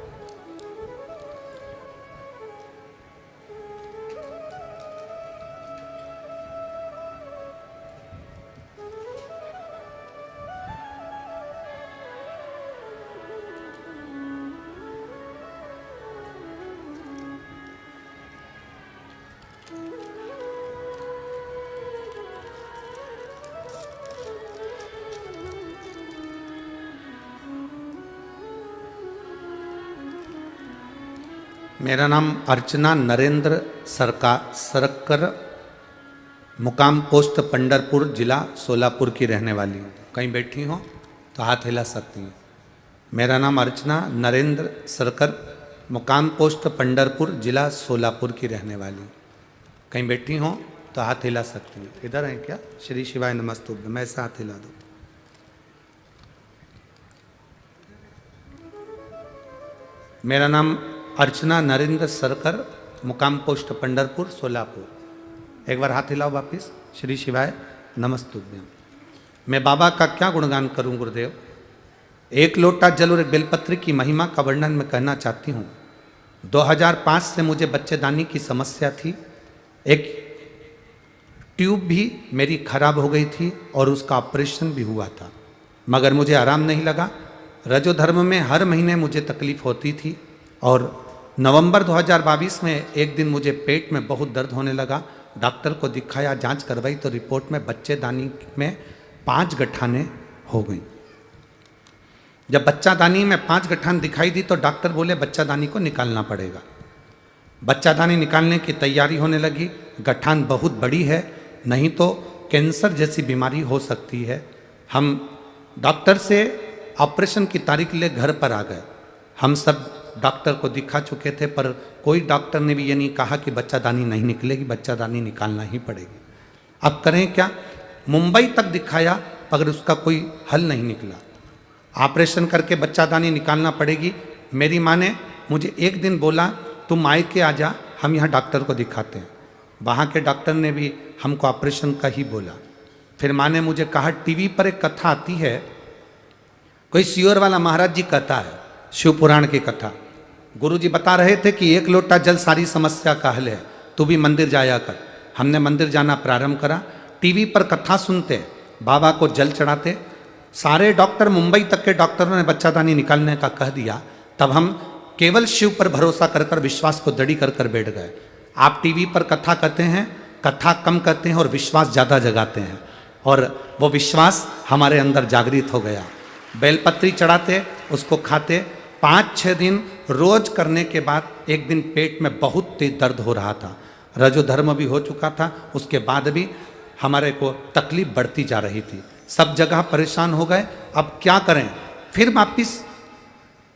मेरा नाम अर्चना नरेंद्र सरकर, मुकाम पोस्ट पंडरपुर, जिला सोलापुर की रहने वाली हूँ। कहीं बैठी हो तो हाथ हिला सकती हैं। मेरा नाम अर्चना नरेंद्र सरकर, मुकाम पोस्ट पंडरपुर, जिला सोलापुर की रहने वाली हूँ। कहीं बैठी हो तो हाथ हिला सकती हैं। इधर हैं क्या? श्री शिवाय नमस्तुभ्यं। मैं ऐसा हाथ हिला दूँ। मेरा नाम अर्चना नरेंद्र सरकर, मुकाम पोस्ट पंडरपुर, सोलापुर। एक बार हाथ हिलाओ वापिस। श्री शिवाय नमस्तुभ्यं। मैं बाबा का क्या गुणगान करूं गुरुदेव? एक लोटा जल और एक बेलपत्र की महिमा का वर्णन मैं कहना चाहती हूँ। 2005 से मुझे बच्चेदानी की समस्या थी। एक ट्यूब भी मेरी खराब हो गई थी और उसका ऑपरेशन भी हुआ था, मगर मुझे आराम नहीं लगा। रजोधर्म में हर महीने मुझे तकलीफ होती थी और नवंबर 2022 में एक दिन मुझे पेट में बहुत दर्द होने लगा। डॉक्टर को दिखाया, जांच करवाई तो रिपोर्ट में बच्चेदानी में 5 गठानें हो गई। जब बच्चादानी में 5 गठान दिखाई दी तो डॉक्टर बोले बच्चादानी को निकालना पड़ेगा। बच्चादानी निकालने की तैयारी होने लगी। गठान बहुत बड़ी है, नहीं तो कैंसर जैसी बीमारी हो सकती है। हम डॉक्टर से ऑपरेशन की तारीख ले घर पर आ गए। हम सब डॉक्टर को दिखा चुके थे, पर कोई डॉक्टर ने भी ये नहीं कहा कि बच्चादानी नहीं निकलेगी, बच्चादानी निकालना ही पड़ेगी। अब करें क्या? मुंबई तक दिखाया मगर उसका कोई हल नहीं निकला। ऑपरेशन करके बच्चादानी निकालना पड़ेगी। मेरी माँ ने मुझे एक दिन बोला तुम मायके आ जा, हम यहाँ डॉक्टर को दिखाते हैं। वहाँ के डॉक्टर ने भी हमको ऑपरेशन का ही बोला। फिर माँ ने मुझे कहा टीवी पर एक कथा आती है, कोई सियोर वाला महाराज जी कहता है, शिव पुराण की कथा। गुरुजी बता रहे थे कि एक लोटा जल सारी समस्या का हल है, तू भी मंदिर जाया कर। हमने मंदिर जाना प्रारंभ करा। टीवी पर कथा सुनते, बाबा को जल चढ़ाते। सारे डॉक्टर, मुंबई तक के डॉक्टरों ने बच्चादानी निकालने का कह दिया। तब हम केवल शिव पर भरोसा कर कर, विश्वास को दृढ़ कर कर बैठ गए। आप टीवी पर कथा कहते हैं, कथा कम कहते हैं और विश्वास ज़्यादा जगाते हैं, और वो विश्वास हमारे अंदर जागृत हो गया। बेलपत्री चढ़ाते, उसको खाते। 5-6 दिन रोज करने के बाद एक दिन पेट में बहुत तेज दर्द हो रहा था। रजोधर्म भी हो चुका था, उसके बाद भी हमारे को तकलीफ बढ़ती जा रही थी। सब जगह परेशान हो गए। अब क्या करें? फिर वापिस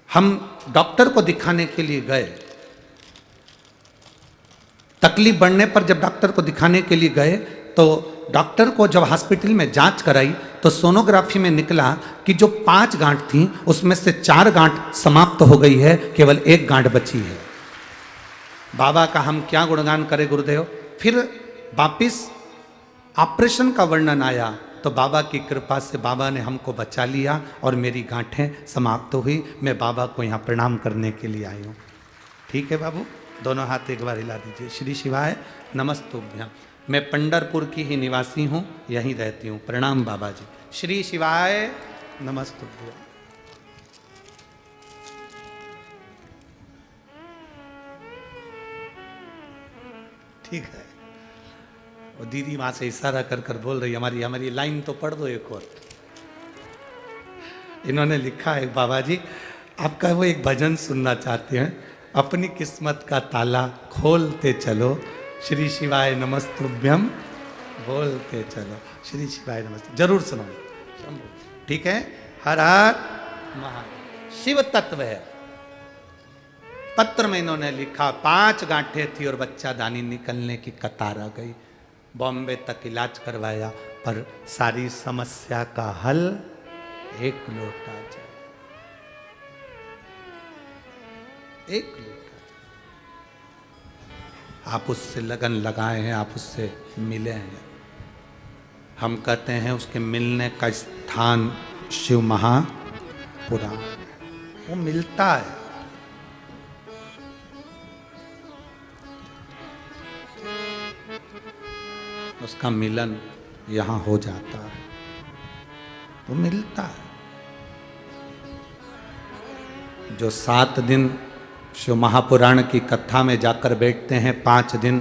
हम डॉक्टर को दिखाने के लिए गए। तकलीफ बढ़ने पर जब डॉक्टर को दिखाने के लिए गए तो डॉक्टर को जब हॉस्पिटल में जांच कराई तो सोनोग्राफी में निकला कि जो 5 गांठ थी उसमें से 4 गांठ समाप्त हो गई है, केवल 1 गांठ बची है। बाबा का हम क्या गुणगान करें गुरुदेव। फिर वापिस ऑपरेशन का वर्णन आया तो बाबा की कृपा से बाबा ने हमको बचा लिया और मेरी गांठें समाप्त हुई। मैं बाबा को यहाँ प्रणाम करने के लिए आई हूँ। ठीक है बाबू, दोनों हाथ एक बार हिला दीजिए। श्री शिवाय नमस्तुभ्यं। मैं पंडरपुर की ही निवासी हूँ, यहीं रहती हूँ। प्रणाम बाबा जी। श्री शिवाय नमस्तुभ्यं। ठीक है। वो दीदी वहां से इशारा कर कर बोल रही, हमारी लाइन तो पढ़ दो एक और। इन्होंने लिखा है बाबा जी, आपका वो एक भजन सुनना चाहते हैं, अपनी किस्मत का ताला खोलते चलो। श्री शिवाय नमस्तुभ्यं बोलते चलो। श्री शिवाय नमस्ते जरूर सुनो। ठीक है। हर हर महादेव शिव तत्व है। पत्र में इन्होंने लिखा 5 गांठें थी और बच्चा दानी निकलने की कतार आ गई। बॉम्बे तक इलाज करवाया पर सारी समस्या का हल एक लोटा चाय, एक लोटा चाय। आप उससे लगन लगाए हैं, आप उससे मिले हैं। हम कहते हैं उसके मिलने का स्थान शिव महापुराण है। वो मिलता है। उसका मिलन यहां हो जाता है। वो मिलता है। जो 7 दिन शिव महापुराण की कथा में जाकर बैठते हैं, 5 दिन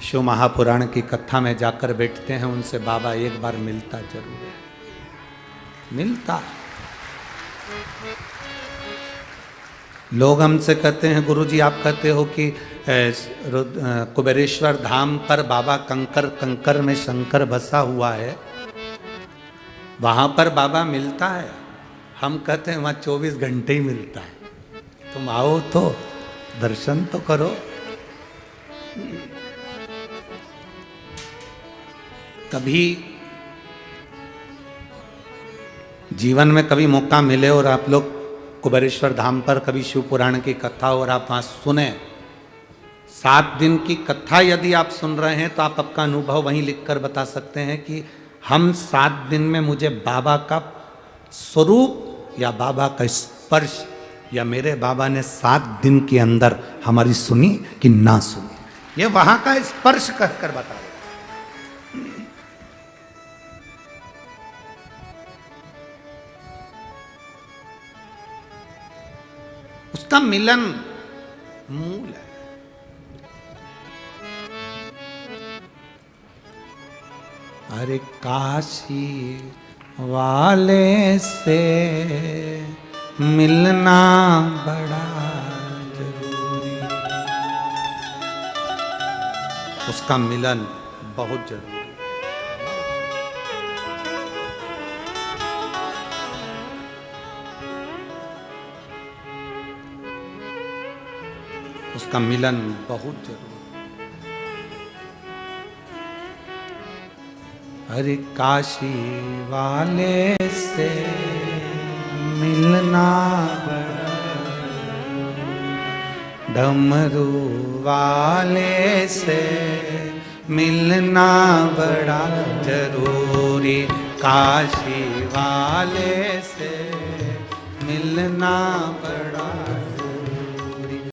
शिव महापुराण की कथा में जाकर बैठते हैं, उनसे बाबा एक बार मिलता जरूर है। मिलता। लोग हमसे कहते हैं गुरुजी आप कहते हो कि कुबेरेश्वर धाम पर बाबा कंकर, कंकर में शंकर बसा हुआ है, वहां पर बाबा मिलता है। हम कहते हैं वहां 24 घंटे ही मिलता है। तुम आओ तो दर्शन तो करो। कभी जीवन में कभी मौका मिले और आप लोग कुबेरेश्वर धाम पर कभी शिव पुराण की कथा और आप वहां सुने, 7 दिन की कथा यदि आप सुन रहे हैं तो आप आपका अनुभव वहीं लिखकर बता सकते हैं कि हम 7 दिन में मुझे बाबा का स्वरूप या बाबा का स्पर्श या मेरे बाबा ने 7 दिन के अंदर हमारी सुनी कि ना सुनी, ये वहां का स्पर्श कहकर बता रहे। उसका मिलन मूल है। अरे काशी वाले से मिलना बड़ा जरूरी, उसका मिलन बहुत जरूरी। उसका मिलन बहुत जरूरी। अरे काशी वाले से मिलना बड़ा, डमरू वाले से मिलना बड़ा जरूरी, काशी वाले से मिलना बड़ा